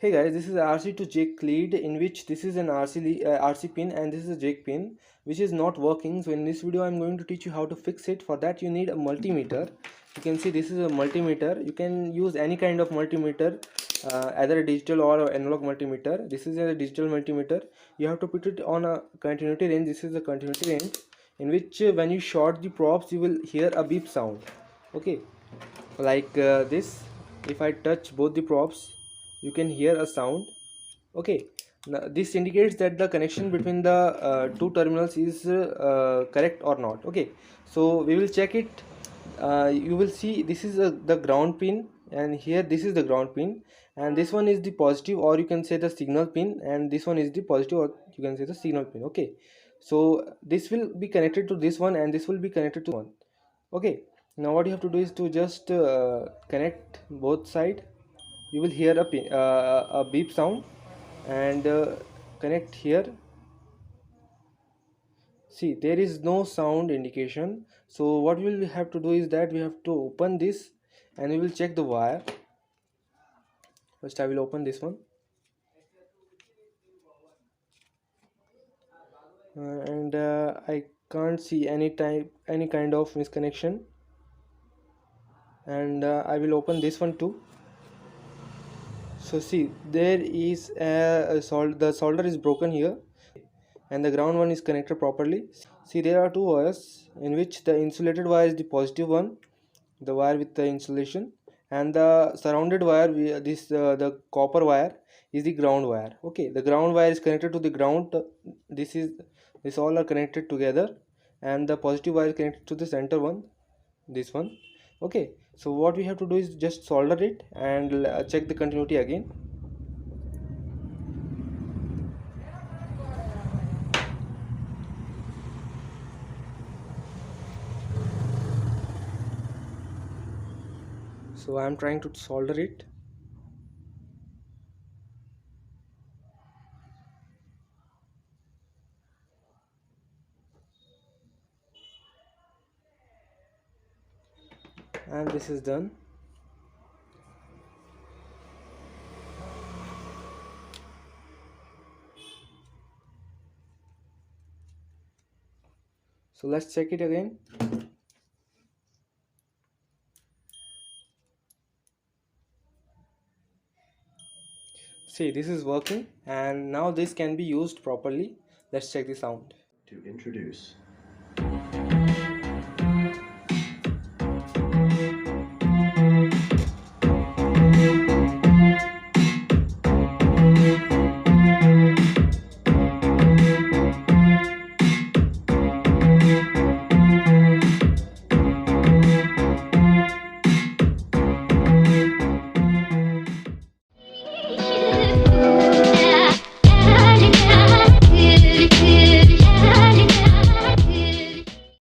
Hey guys, this is RC to jack lead, in which this is an RC pin and this is a jack pin which is not working. So in this video I'm going to teach you how to fix it. For that you need a multimeter. You can see this is a multimeter. You can use any kind of multimeter, either a digital or analog multimeter. This is a digital multimeter. You have to put it on a continuity range. This is a continuity range in which when you short the probes you will hear a beep sound. Okay, like this. If I touch both the probes you can hear a sound. Okay, now this indicates that the connection between the two terminals is correct or not. Okay, so we will check it. You will see this is the ground pin, and here this is the ground pin, and this one is the positive, or you can say the signal pin, and this one is the positive, or you can say the signal pin. Okay, so this will be connected to this one and this will be connected to one. Okay, now what you have to do is to just connect both side. You will hear a beep sound, and connect here. See, there is no sound indication. So what we will have to do is that we have to open this and we will check the wire. First I will open this one, and I can't see any kind of misconnection, and I will open this one too. So see, there is the solder is broken here, and the ground one is connected properly. See, there are two wires in which the insulated wire is the positive one, the wire with the insulation, and the surrounded wire, the copper wire is the ground wire. Okay, the ground wire is connected to the ground. This all are connected together, and the positive wire is connected to the center one, this one. Okay, so what we have to do is just solder it and check the continuity again. So I am trying to solder it. And this is done. So let's check it again. See, this is working, and now this can be used properly. Let's check the sound. To introduce